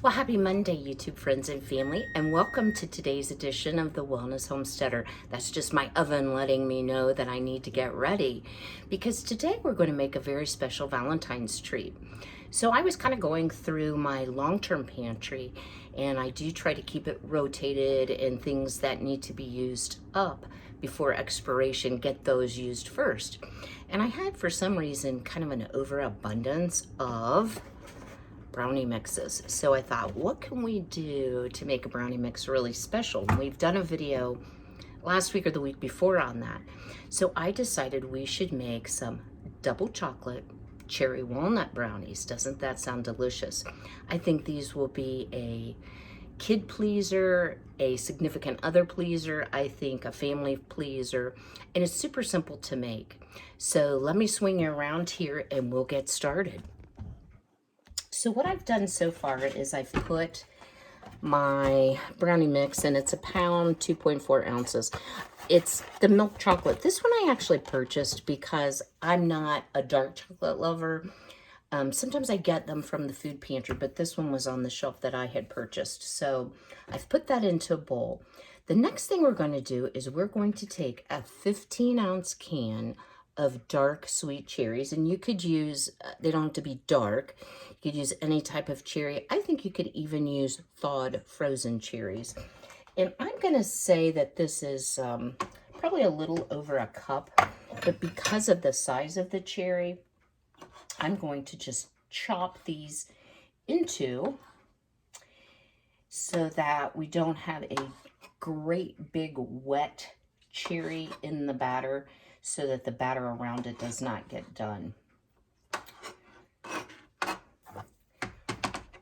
Well, happy Monday, YouTube friends and family, and welcome to today's edition of the Wellness Homesteader. That's just my oven letting me know that I need to get ready because today we're going to make a very special Valentine's treat. So I was kind of going through my long-term pantry, and I do try to keep it rotated, and things that need to be used up before expiration, get those used first. And I had, for some reason, kind of an overabundance of brownie mixes. So I thought, what can we do to make a brownie mix really special? And we've done a video last week or the week before on that. So I decided we should make some double chocolate cherry walnut brownies. Doesn't that sound delicious? I think these will be a kid pleaser, a significant other pleaser, I think a family pleaser, and it's super simple to make. So let me swing you around here and we'll get started. So what I've done so far is I've put my brownie mix, and it's a pound, 2.4 ounces. It's the milk chocolate. This one I actually purchased because I'm not a dark chocolate lover. Sometimes I get them from the food pantry, but this one was on the shelf that I had purchased. So I've put that into a bowl. The next thing we're going to do is we're going to take a 15-ounce can of dark sweet cherries, and you could use, they don't have to be dark, you could use any type of cherry. I think you could even use thawed frozen cherries. And I'm going to say that this is probably a little over a cup, but because of the size of the cherry, I'm going to just chop these into so that we don't have a great big wet cherry in the batter, so that the batter around it does not get done.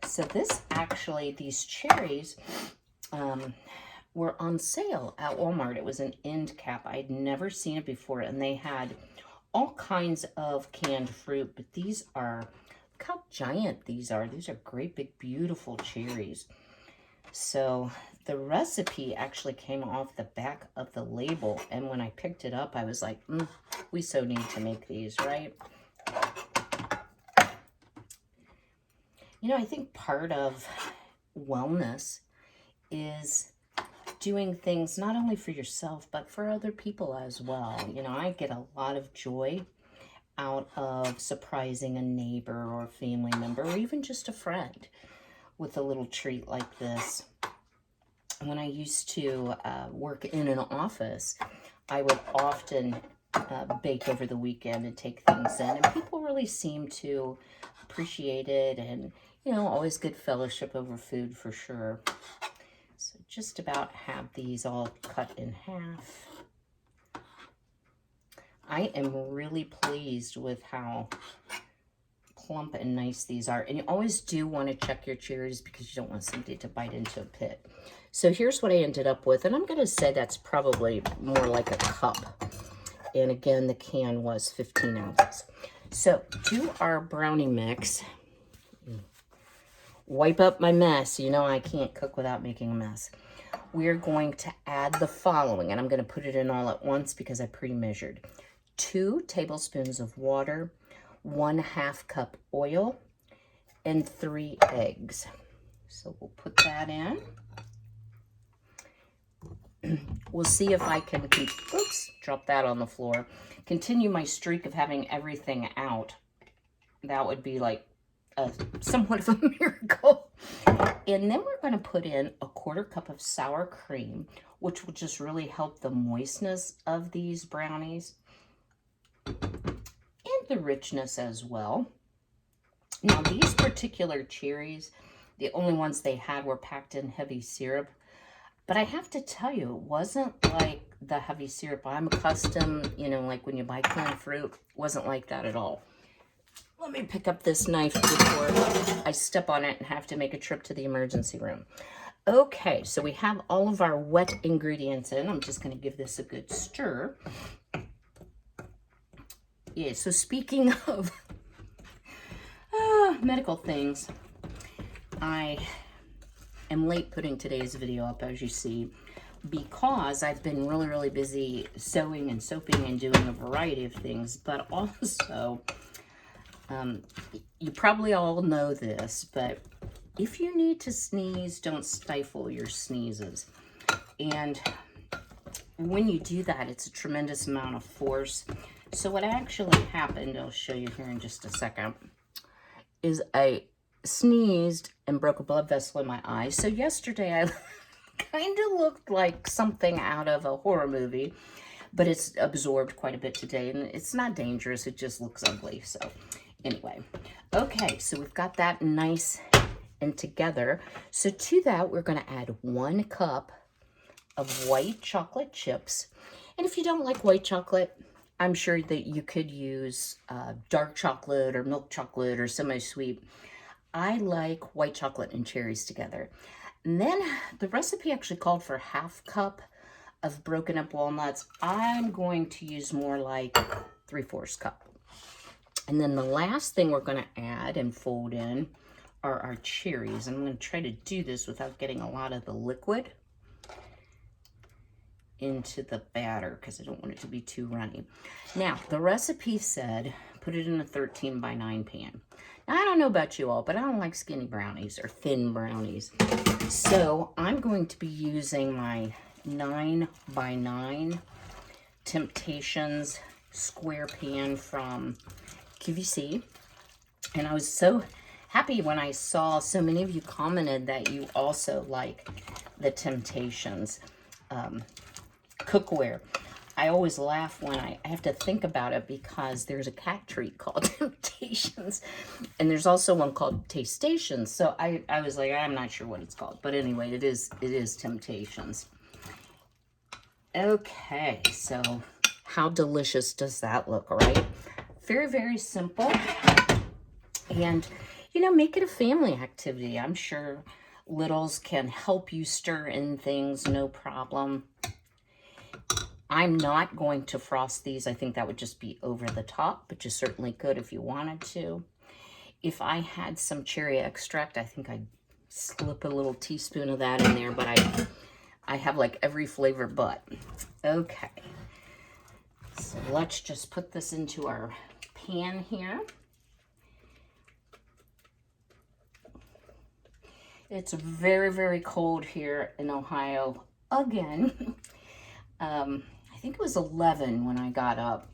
So this actually, these cherries were on sale at Walmart. It was an end cap. I'd never seen it before, and they had all kinds of canned fruit, but these are, look how giant these are. These are great big beautiful cherries. So the recipe actually came off the back of the label, and when I picked it up, I was like, we so need to make these, right? You know, I think part of wellness is doing things not only for yourself, but for other people as well. You know, I get a lot of joy out of surprising a neighbor or a family member, or even just a friend, with a little treat like this. When I used to work in an office, I would often bake over the weekend and take things in, and people really seem to appreciate it, and, you know, always good fellowship over food for sure. So just about have these all cut in half. I am really pleased with how plump and nice these are. And you always do want to check your cherries because you don't want somebody to bite into a pit. So here's what I ended up with, and I'm going to say that's probably more like a cup. And again, the can was 15 ounces. So to our brownie mix, wipe up my mess. You know I can't cook without making a mess. We're going to add the following, and I'm going to put it in all at once because I pre-measured. 2 tablespoons of water, 1/2 cup oil, and 3 eggs. So we'll put that in. We'll see if I can, oops, drop that on the floor, continue my streak of having everything out. That would be like somewhat of a miracle. And then we're going to put in 1/4 cup of sour cream, which will just really help the moistness of these brownies and the richness as well. Now, these particular cherries, the only ones they had were packed in heavy syrup. But I have to tell you, it wasn't like the heavy syrup I'm accustomed, you know, like when you buy canned fruit, it wasn't like that at all. Let me pick up this knife before I step on it and have to make a trip to the emergency room. Okay, so we have all of our wet ingredients in. I'm just going to give this a good stir. Yeah, so speaking of medical things, I am late putting today's video up, as you see, because I've been really busy sewing and soaping and doing a variety of things, but also, you probably all know this, but if you need to sneeze, don't stifle your sneezes. And when you do that, it's a tremendous amount of force. So what actually happened, I'll show you here in just a second, is I sneezed and broke a blood vessel in my eye. So yesterday I kind of looked like something out of a horror movie, but it's absorbed quite a bit today, and it's not dangerous, it just looks ugly. So anyway, okay, so we've got that nice and together. So to that, we're gonna add 1 cup of white chocolate chips. And if you don't like white chocolate, I'm sure that you could use dark chocolate or milk chocolate or semi-sweet. I like white chocolate and cherries together. And then the recipe actually called for 1/2 cup of broken up walnuts. I'm going to use more like 3/4 cup. And then the last thing we're going to add and fold in are our cherries. I'm going to try to do this without getting a lot of the liquid into the batter because I don't want it to be too runny. Now, the recipe said put it in a 13 by 9 pan. Now, I don't know about you all, but I don't like skinny brownies or thin brownies. So I'm going to be using my 9 by 9 Temptations square pan from QVC. And I was so happy when I saw so many of you commented that you also like the Temptations cookware. I always laugh when I have to think about it because there's a cat treat called Temptations, and there's also one called Tastations. So I was like, I'm not sure what it's called, but anyway, it is Temptations. Okay, so how delicious does that look, right? Very, very simple, and you know, make it a family activity. I'm sure littles can help you stir in things, no problem. I'm not going to frost these. I think that would just be over the top, but you certainly could if you wanted to. If I had some cherry extract, I think I'd slip a little teaspoon of that in there, but I have like every flavor but. Okay. So let's just put this into our pan here. It's very, very cold here in Ohio again. I think it was 11 when I got up,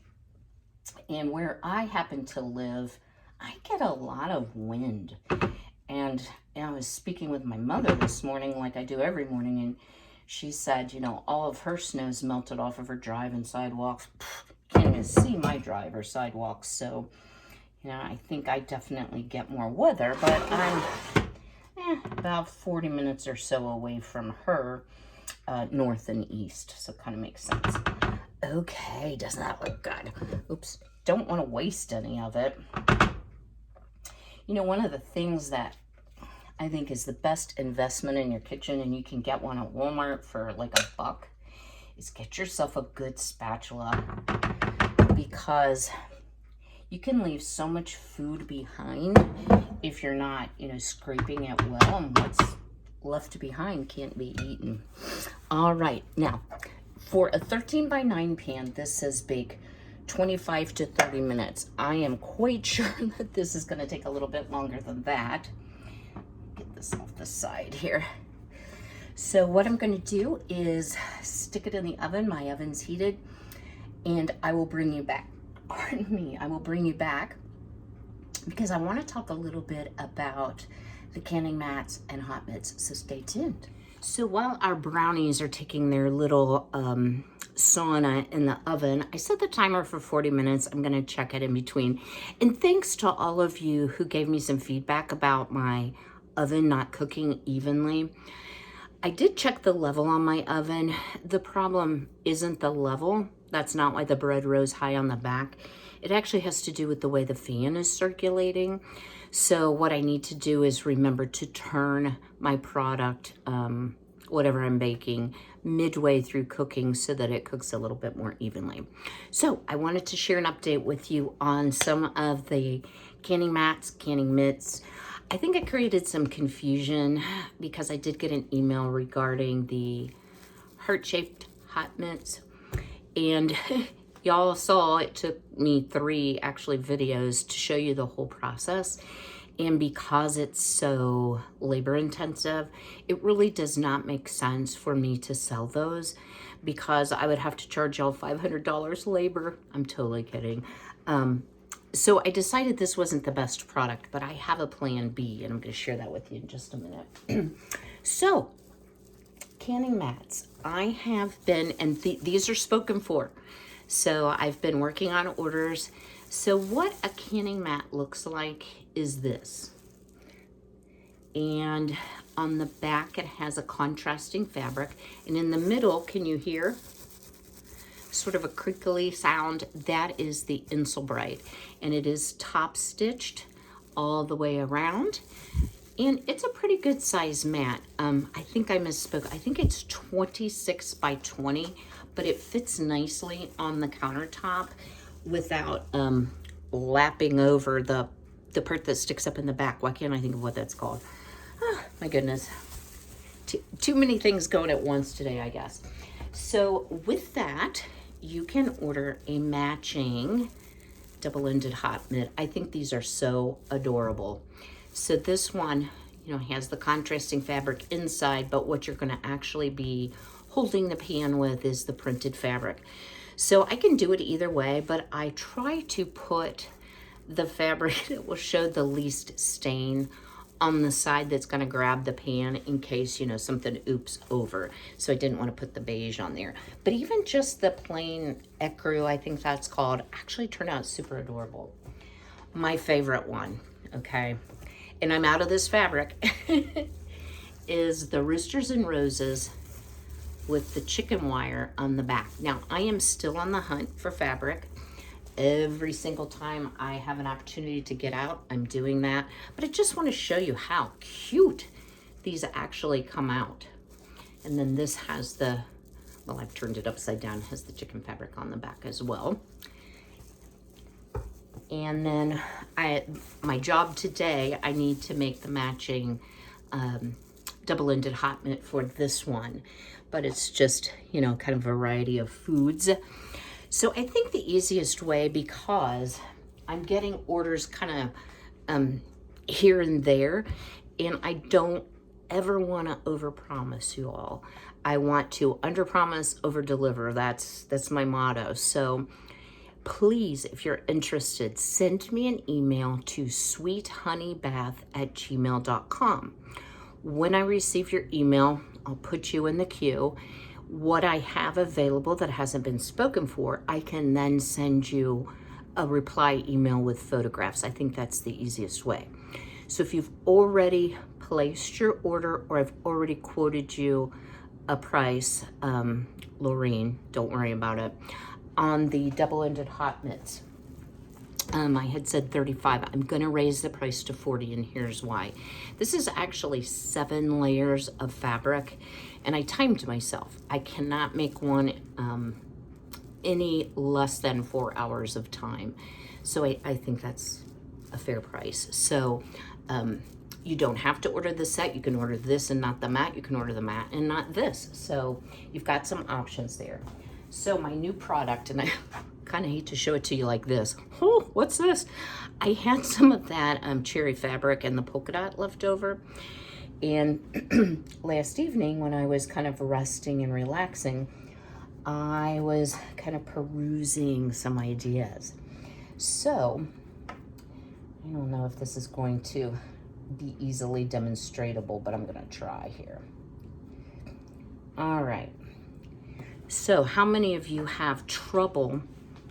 and where I happen to live, I get a lot of wind. And I was speaking with my mother this morning, like I do every morning, and she said, you know, all of her snow's melted off of her driving sidewalks. Can't even see my drive or sidewalks. So, you know, I think I definitely get more weather, but I'm about 40 minutes or so away from her. North and east, so it kind of makes sense. Okay, doesn't that look good? Oops, don't want to waste any of it. You know, one of the things that I think is the best investment in your kitchen, and you can get one at Walmart for like $1, is get yourself a good spatula, because you can leave so much food behind if you're not, you know, scraping it well, and what's left behind can't be eaten. All right, now for a 13 by 9 pan, this says bake 25 to 30 minutes. I am quite sure that this is going to take a little bit longer than that. Get this off the side here. So what I'm going to do is stick it in the oven. My oven's heated, and I will bring you back. Pardon me, I will bring you back because I want to talk a little bit about the canning mats and hot mitts, so stay tuned. So while our brownies are taking their little sauna in the oven, I set the timer for 40 minutes. I'm gonna check it in between. And thanks to all of you who gave me some feedback about my oven not cooking evenly. I did check the level on my oven. The problem isn't the level. That's not why the bread rose high on the back. It actually has to do with the way the fan is circulating. So what I need to do is remember to turn my product, whatever I'm baking, midway through cooking so that it cooks a little bit more evenly. So I wanted to share an update with you on some of the canning mats, canning mitts. I think I created some confusion because I did get an email regarding the heart-shaped hot mitts, and y'all saw it took me 3 actually videos to show you the whole process. And because it's so labor intensive, it really does not make sense for me to sell those because I would have to charge y'all $500 labor. I'm totally kidding. So I decided this wasn't the best product, but I have a plan B, and I'm going to share that with you in just a minute. So, canning mats. I have been, and these are spoken for. So I've been working on orders. So what a canning mat looks like is this. And on the back, it has a contrasting fabric. And in the middle, can you hear? Sort of a crinkly sound. That is the Insulbrite. And it is top stitched all the way around. And it's a pretty good size mat. I think I misspoke. I think it's 26 by 20, but it fits nicely on the countertop without lapping over the part that sticks up in the back. Why can't I think of what that's called? Oh, my goodness. Too many things going at once today, I guess. So with that, you can order a matching double-ended hot mitt. I think these are so adorable. So this one, you know, has the contrasting fabric inside, but what you're going to actually be holding the pan with is the printed fabric. So I can do it either way, but I try to put the fabric that will show the least stain on the side that's going to grab the pan in case, you know, something oops over. So I didn't want to put the beige on there. But even just the plain ecru, I think that's called, actually turned out super adorable. My favorite one, okay, and I'm out of this fabric, is the Roosters and Roses with the chicken wire on the back. Now, I am still on the hunt for fabric. Every single time I have an opportunity to get out, I'm doing that. But I just want to show you how cute these actually come out. And then this has the, well, I've turned it upside down, has the chicken fabric on the back as well. And then my job today, I need to make the matching double-ended hot mitt for this one. But it's just, you know, kind of a variety of foods. So I think the easiest way, because I'm getting orders kind of here and there, and I don't ever want to overpromise you all. I want to underpromise, overdeliver. That's my motto. So please, if you're interested, send me an email to sweethoneybath@gmail.com. When I receive your email, I'll put you in the queue. What I have available that hasn't been spoken for, I can then send you a reply email with photographs. I think that's the easiest way. So if you've already placed your order or I've already quoted you a price, Lorraine, don't worry about it, on the double-ended hot mitts. I had said 35. I'm going to raise the price to 40, and here's why. This is actually 7 layers of fabric, and I timed myself. I cannot make one any less than 4 hours of time. So I think that's a fair price. So you don't have to order the set. You can order this and not the mat. You can order the mat and not this. So you've got some options there. So my new product, and I kind of hate to show it to you like this. Oh, what's this? I had some of that cherry fabric and the polka dot left over. And last evening when I was kind of resting and relaxing, I was kind of perusing some ideas. So I don't know if this is going to be easily demonstratable, but I'm going to try here. All right. So how many of you have trouble,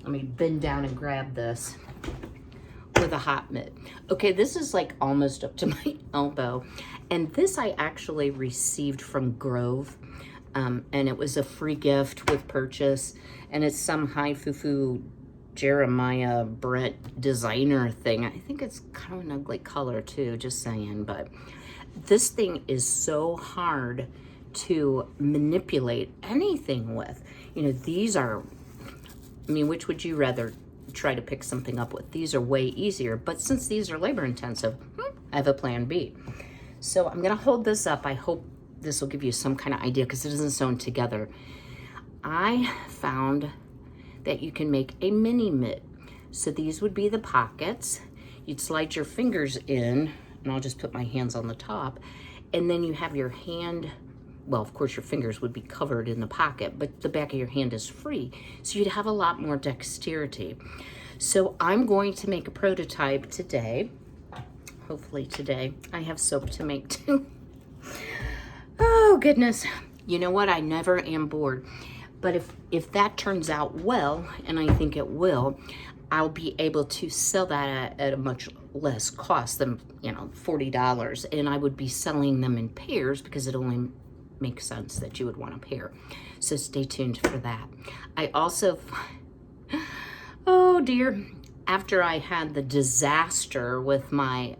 let me bend down and grab this, with a hot mitt? Okay, this is like almost up to my elbow. And this I actually received from Grove. And it was a free gift with purchase. And it's some high foo-foo Jeremiah Brett designer thing. I think it's kind of an ugly color too, just saying. But this thing is so hard to manipulate anything with. You know, these are, I mean, which would you rather try to pick something up with? These are way easier, but since these are labor intensive, I have a plan B. So I'm gonna hold this up. I hope this will give you some kind of idea because it isn't sewn together. I found that you can make a mini mitt. So these would be the pockets. you'd slide your fingers in, and I'll just put my hands on the top, and then you have your hand, well, of course your fingers would be covered in the pocket, but the back of your hand is free, so you'd have a lot more dexterity. So I'm going to make a prototype today. Hopefully today. I have soap to make too. Oh goodness. You know what? I never am bored. But if that turns out well, and I think it will, I'll be able to sell that at a much less cost than, you know, $40. And I would be selling them in pairs because it only makes sense that you would want a pair. So stay tuned for that. I also, oh dear, after I had the disaster with my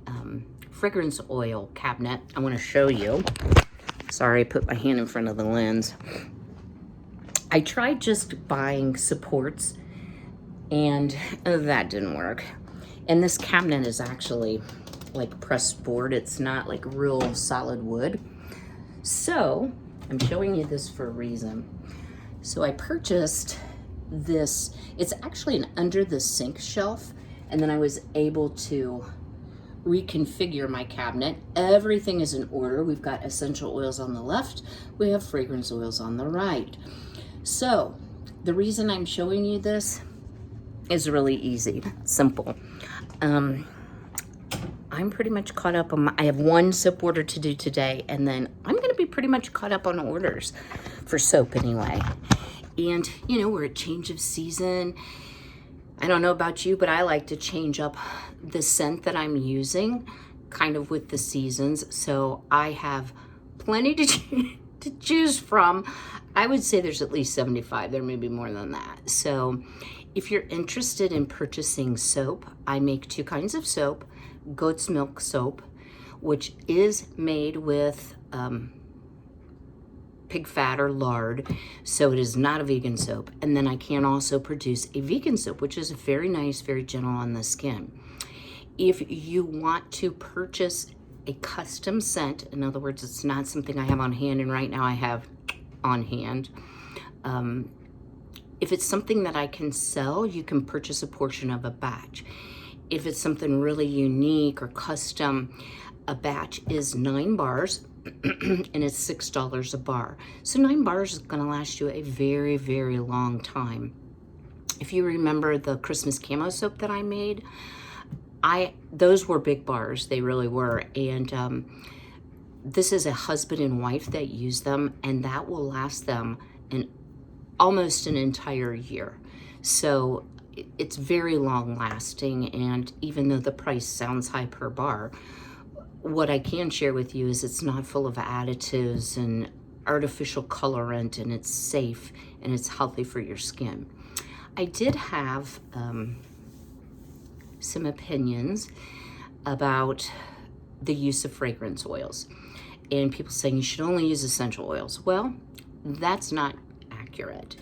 fragrance oil cabinet, I want to show you. Sorry, I put my hand in front of the lens. I tried just buying supports, and that didn't work. And this cabinet is actually like pressed board. It's not like real solid wood. So I'm showing you this for a reason. So I purchased this. It's actually an under the sink shelf, and then I was able to reconfigure my cabinet. Everything is in order. We've got essential oils on the left, we have fragrance oils on the right. So the reason I'm showing you this is really easy, simple. I'm pretty much caught up on I have one soap order to do today, and then I'm gonna be pretty much caught up on orders for soap anyway. And you know, we're at change of season. I don't know about you, but I like to change up the scent that I'm using kind of with the seasons. So I have plenty to choose from. I would say there's at least 75. There may be more than that. So if you're interested in purchasing soap, I make two kinds of soap. Goat's milk soap, which is made with pig fat or lard, so it is not a vegan soap. And then I can also produce a vegan soap, which is very nice, very gentle on the skin. If you want to purchase a custom scent, in other words, it's not something I have on hand, and right now I have on hand. If it's something that I can sell, you can purchase a portion of a batch. If it's something really unique or custom, a batch is 9 bars, and it's $6 a bar. So 9 bars is gonna last you a very, very long time. If you remember the Christmas camo soap that I made, those were big bars, they really were. And this is a husband and wife that use them, and that will last them almost an entire year. So it's very long lasting, and even though the price sounds high per bar, what I can share with you is it's not full of additives and artificial colorant, and it's safe and it's healthy for your skin. I did have some opinions about the use of fragrance oils, and people saying you should only use essential oils. Well, that's not accurate.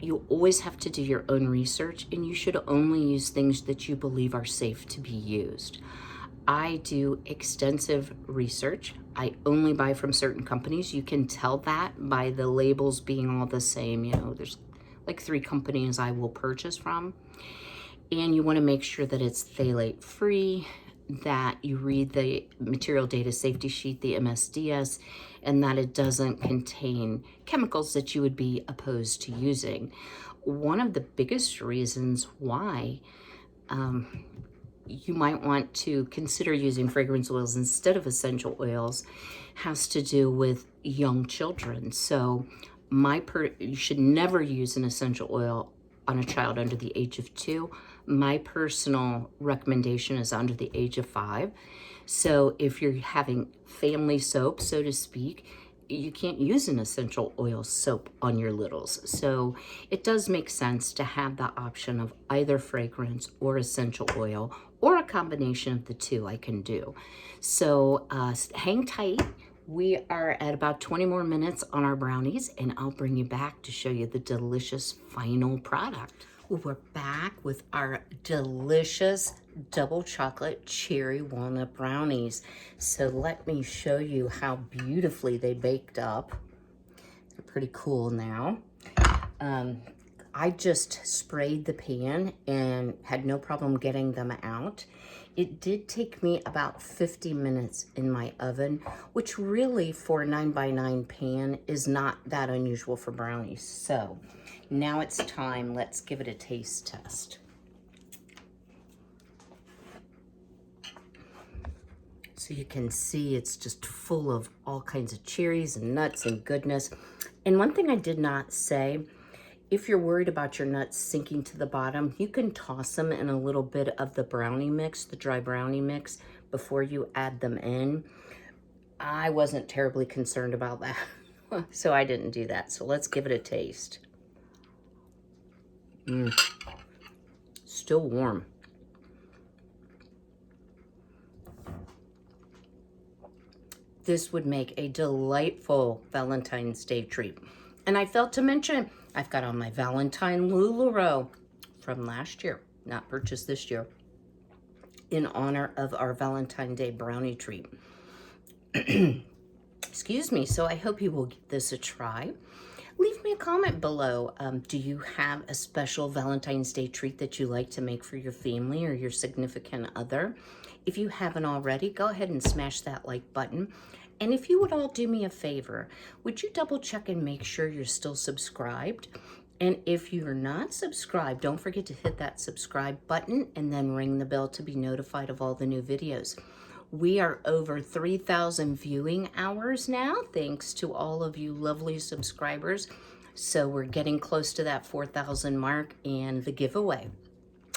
You always have to do your own research, and you should only use things that you believe are safe to be used. I do extensive research. I only buy from certain companies. You can tell that by the labels being all the same. You know, there's like 3 companies I will purchase from. And you want to make sure that it's phthalate free, that you read the material data safety sheet, the MSDS, and that it doesn't contain chemicals that you would be opposed to using. One of the biggest reasons why you might want to consider using fragrance oils instead of essential oils has to do with young children. So you should never use an essential oil on a child under the age of 2. My personal recommendation is under the age of 5. So if you're having family soap, so to speak, you can't use an essential oil soap on your littles. So it does make sense to have the option of either fragrance or essential oil, or a combination of the two I can do. So hang tight. We are at about 20 more minutes on our brownies, and I'll bring you back to show you the delicious final product. We're back with our delicious double chocolate cherry walnut brownies. So let me show you how beautifully they baked up. They're pretty cool now. I just sprayed the pan and had no problem getting them out. It did take me about 50 minutes in my oven, which really for a 9x9 pan is not that unusual for brownies. So now it's time, let's give it a taste test. So you can see it's just full of all kinds of cherries and nuts and goodness. And one thing I did not say, if you're worried about your nuts sinking to the bottom, you can toss them in a little bit of the brownie mix, the dry brownie mix, before you add them in. I wasn't terribly concerned about that, so I didn't do that. So let's give it a taste. Still warm. This would make a delightful Valentine's Day treat. And I failed to mention, I've got on my Valentine LuLaRoe from last year, not purchased this year, in honor of our Valentine Day brownie treat. Excuse me, so I hope you will give this a try. Leave me a comment below. Do you have a special Valentine's Day treat that you like to make for your family or your significant other? If you haven't already, go ahead and smash that like button. And if you would all do me a favor, would you double check and make sure you're still subscribed? And if you're not subscribed, don't forget to hit that subscribe button and then ring the bell to be notified of all the new videos. We are over 3,000 viewing hours now, thanks to all of you lovely subscribers. So we're getting close to that 4,000 mark and the giveaway.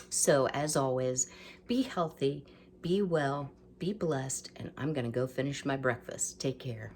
So as always, be healthy, be well, be blessed, and I'm gonna go finish my breakfast. Take care.